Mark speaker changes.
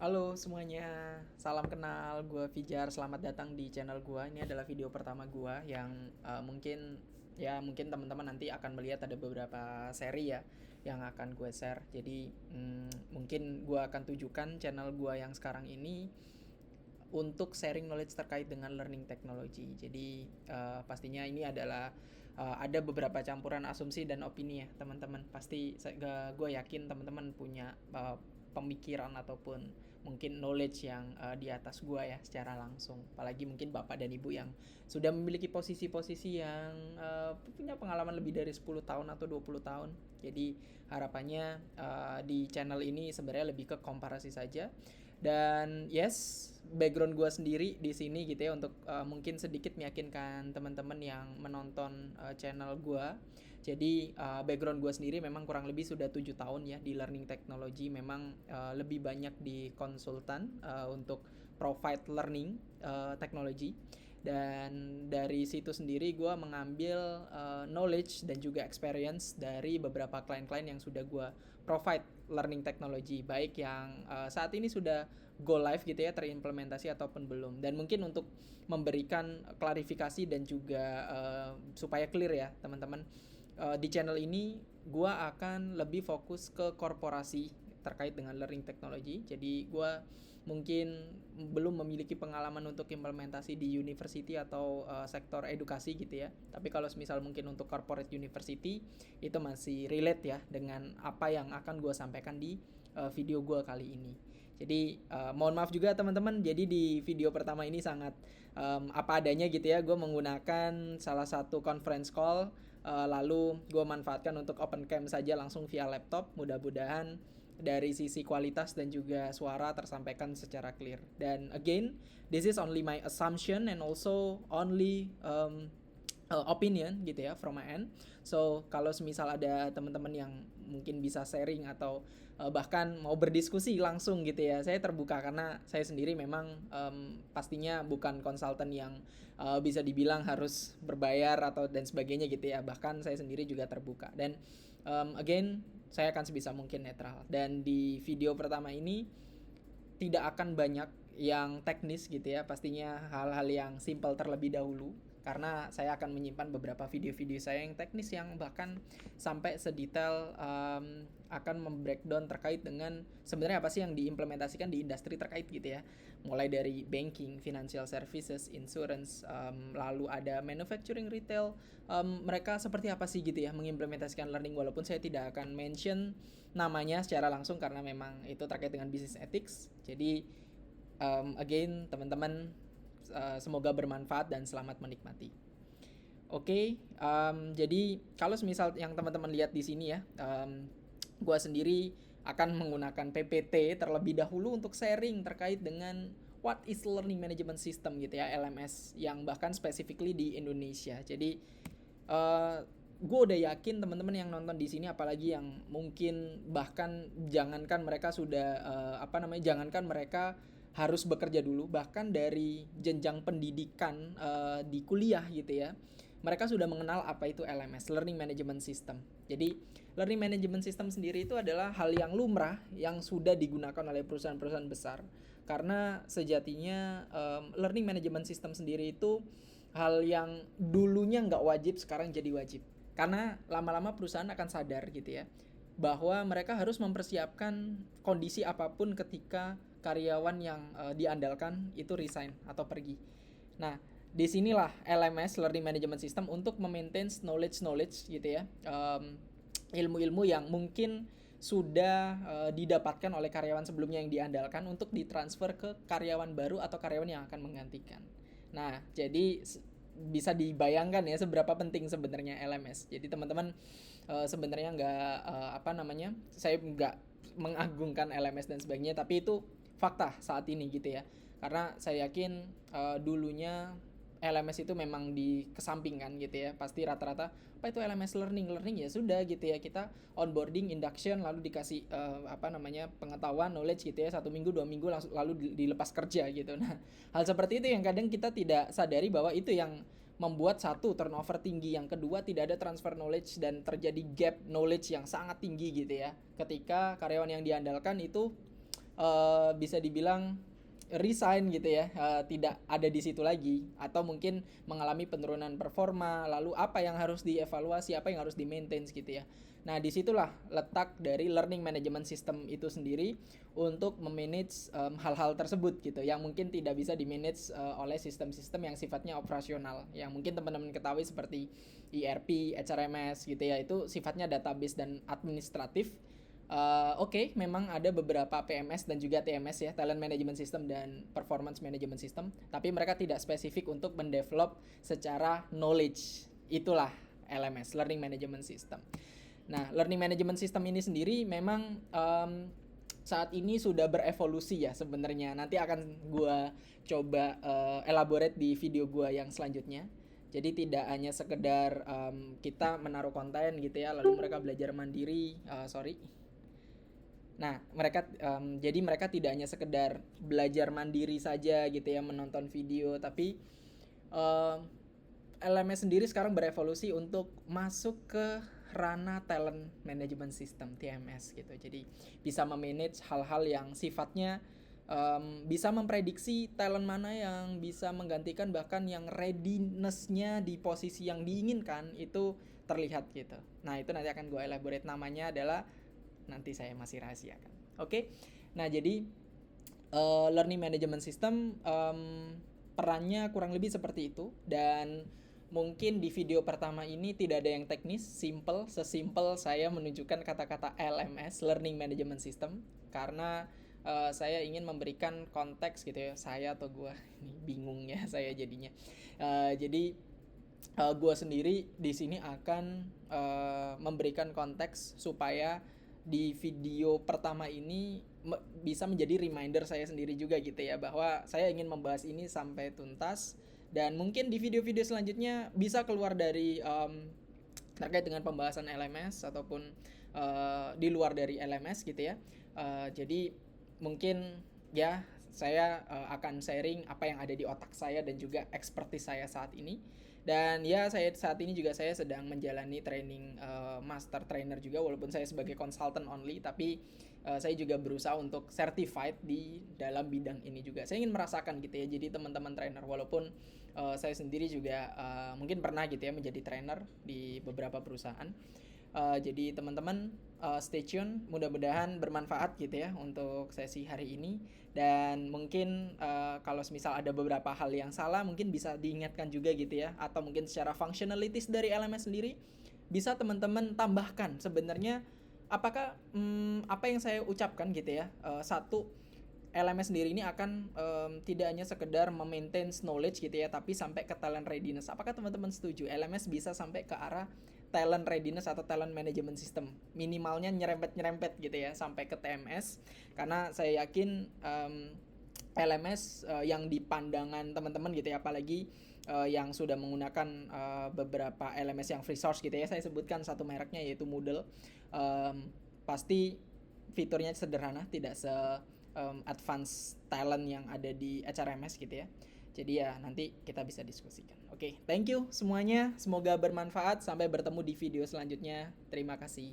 Speaker 1: Halo semuanya, salam kenal. Gue Fijar. Selamat datang di channel gue. Ini adalah video pertama gue yang mungkin teman-teman nanti akan melihat ada beberapa seri ya yang akan gue share. Jadi mungkin gue akan tujukan channel gue yang sekarang ini untuk sharing knowledge terkait dengan learning technology. Jadi pastinya ini adalah ada beberapa campuran asumsi dan opini ya teman-teman. Pasti gue yakin teman-teman punya pemikiran ataupun mungkin knowledge yang di atas gue ya secara langsung. Apalagi mungkin bapak dan ibu yang sudah memiliki posisi-posisi yang punya pengalaman lebih dari 10 tahun atau 20 tahun. Jadi harapannya di channel ini sebenarnya lebih ke komparasi saja. Dan yes, background gue sendiri di sini gitu ya untuk mungkin sedikit meyakinkan teman-teman yang menonton channel gue. Jadi background gue sendiri memang kurang lebih sudah 7 tahun ya di learning technology. Memang lebih banyak di konsultan untuk provide learning technology. Dan dari situ sendiri gue mengambil knowledge dan juga experience dari beberapa klien-klien yang sudah gue provide learning technology, baik yang saat ini sudah go live gitu ya, terimplementasi ataupun belum. Dan mungkin untuk memberikan klarifikasi dan juga supaya clear ya teman-teman, di channel ini gue akan lebih fokus ke korporasi terkait dengan learning technology. Jadi gue mungkin belum memiliki pengalaman untuk implementasi di university atau sektor edukasi gitu ya. Tapi kalau misal mungkin untuk corporate university itu masih relate ya dengan apa yang akan gue sampaikan di video gue kali ini. Jadi mohon maaf juga teman-teman. Jadi di video pertama ini sangat apa adanya gitu ya. Gue menggunakan salah satu conference call, lalu gue manfaatkan untuk open cam saja langsung via laptop. Mudah-mudahan dari sisi kualitas dan juga suara tersampaikan secara clear. Dan again, this is only my assumption and also only opinion gitu ya from my end. So kalau semisal ada teman-teman yang mungkin bisa sharing atau bahkan mau berdiskusi langsung gitu ya, saya terbuka karena saya sendiri memang pastinya bukan konsultan yang bisa dibilang harus berbayar atau dan sebagainya gitu ya. Bahkan saya sendiri juga terbuka. Dan again, saya akan sebisa mungkin netral. Dan di video pertama ini tidak akan banyak yang teknis gitu ya, pastinya hal-hal yang simple terlebih dahulu, karena saya akan menyimpan beberapa video-video saya yang teknis yang bahkan sampai sedetail akan membreakdown terkait dengan sebenarnya apa sih yang diimplementasikan di industri terkait gitu ya, mulai dari banking, financial services, insurance, lalu ada manufacturing, retail, mereka seperti apa sih gitu ya mengimplementasikan learning, walaupun saya tidak akan mention namanya secara langsung karena memang itu terkait dengan business ethics. Jadi again teman-teman, semoga bermanfaat dan selamat menikmati. Oke, jadi kalau misal yang teman-teman lihat di sini ya, gue sendiri akan menggunakan PPT terlebih dahulu untuk sharing terkait dengan what is learning management system gitu ya, LMS, yang bahkan specifically di Indonesia. Jadi gue udah yakin teman-teman yang nonton di sini, apalagi yang mungkin bahkan jangankan mereka sudah jangankan mereka harus bekerja dulu, bahkan dari jenjang pendidikan di kuliah gitu ya, mereka sudah mengenal apa itu LMS, Learning Management System. Jadi Learning Management System sendiri itu adalah hal yang lumrah yang sudah digunakan oleh perusahaan-perusahaan besar, karena sejatinya Learning Management System sendiri itu hal yang dulunya nggak wajib, sekarang jadi wajib. Karena lama-lama perusahaan akan sadar gitu ya, bahwa mereka harus mempersiapkan kondisi apapun ketika karyawan yang diandalkan itu resign atau pergi. Nah, disinilah LMS, Learning Management System, untuk memaintain knowledge gitu ya, ilmu-ilmu yang mungkin sudah didapatkan oleh karyawan sebelumnya yang diandalkan untuk ditransfer ke karyawan baru atau karyawan yang akan menggantikan. Nah, jadi bisa dibayangkan ya seberapa penting sebenarnya LMS. Jadi teman-teman sebenarnya saya nggak mengagungkan LMS dan sebagainya, tapi itu fakta saat ini gitu ya. Karena saya yakin dulunya LMS itu memang dikesampingkan gitu ya. Pasti rata-rata apa itu LMS, learning ya sudah gitu ya, kita onboarding, induction, lalu dikasih pengetahuan, knowledge gitu ya, 1 minggu 2 minggu lalu dilepas kerja gitu. Nah, hal seperti itu yang kadang kita tidak sadari bahwa itu yang membuat satu, turnover tinggi, yang kedua tidak ada transfer knowledge dan terjadi gap knowledge yang sangat tinggi gitu ya, ketika karyawan yang diandalkan itu bisa dibilang resign gitu ya, tidak ada di situ lagi, atau mungkin mengalami penurunan performa. Lalu apa yang harus dievaluasi, apa yang harus di maintain gitu ya. Nah, disitulah letak dari learning management system itu sendiri untuk memanage hal-hal tersebut gitu, yang mungkin tidak bisa dimanage oleh sistem-sistem yang sifatnya operasional, yang mungkin teman-teman ketahui seperti ERP, HRMS gitu ya, itu sifatnya database dan administratif. Oke, memang ada beberapa PMS dan juga TMS ya, Talent Management System dan Performance Management System, tapi mereka tidak spesifik untuk mendevelop secara knowledge. Itulah LMS, Learning Management System. Nah, Learning Management System ini sendiri memang saat ini sudah berevolusi ya sebenarnya. Nanti akan gue coba elaborate di video gue yang selanjutnya. Jadi tidak hanya sekedar kita menaruh konten gitu ya, lalu mereka belajar mandiri. Nah, jadi mereka tidak hanya sekedar belajar mandiri saja gitu ya, menonton video, tapi LMS sendiri sekarang berevolusi untuk masuk ke ranah talent management system TMS gitu. Jadi bisa memanage hal-hal yang sifatnya bisa memprediksi talent mana yang bisa menggantikan, bahkan yang readiness-nya di posisi yang diinginkan itu terlihat gitu. Nah, itu nanti akan gue elaborate, namanya adalah nanti saya masih rahasiakan. Oke. Nah, jadi learning management system perannya kurang lebih seperti itu, dan mungkin di video pertama ini tidak ada yang teknis, sesimpel saya menunjukkan kata-kata LMS, learning management system, karena saya ingin memberikan konteks gitu ya, saya atau gue ini bingung ya saya jadinya. Jadi gue sendiri di sini akan memberikan konteks supaya di video pertama ini bisa menjadi reminder saya sendiri juga gitu ya, bahwa saya ingin membahas ini sampai tuntas, dan mungkin di video-video selanjutnya bisa keluar dari terkait dengan pembahasan LMS ataupun di luar dari LMS gitu ya. Jadi mungkin ya saya akan sharing apa yang ada di otak saya dan juga expertise saya saat ini. Dan ya saya saat ini juga saya sedang menjalani training master trainer juga, walaupun saya sebagai consultant only, tapi saya juga berusaha untuk certified di dalam bidang ini juga. Saya ingin merasakan gitu ya, jadi teman-teman trainer, walaupun saya sendiri juga mungkin pernah gitu ya menjadi trainer di beberapa perusahaan. Jadi teman-teman stay tune, mudah-mudahan bermanfaat gitu ya untuk sesi hari ini. Dan mungkin kalau misal ada beberapa hal yang salah mungkin bisa diingatkan juga gitu ya, atau mungkin secara functionalities dari LMS sendiri bisa teman-teman tambahkan sebenarnya apakah apa yang saya ucapkan gitu ya. Satu, LMS sendiri ini akan tidak hanya sekedar memaintain knowledge gitu ya, tapi sampai ke talent readiness. Apakah teman-teman setuju LMS bisa sampai ke arah talent readiness atau talent management system, minimalnya nyerempet gitu ya sampai ke TMS? Karena saya yakin LMS yang di pandangan teman-teman gitu ya, apalagi yang sudah menggunakan beberapa LMS yang free source gitu ya, saya sebutkan satu mereknya yaitu Moodle, pasti fiturnya sederhana, tidak se advance talent yang ada di HRMS gitu ya. Jadi ya nanti kita bisa diskusikan. Oke, thank you semuanya. Semoga bermanfaat. Sampai bertemu di video selanjutnya. Terima kasih.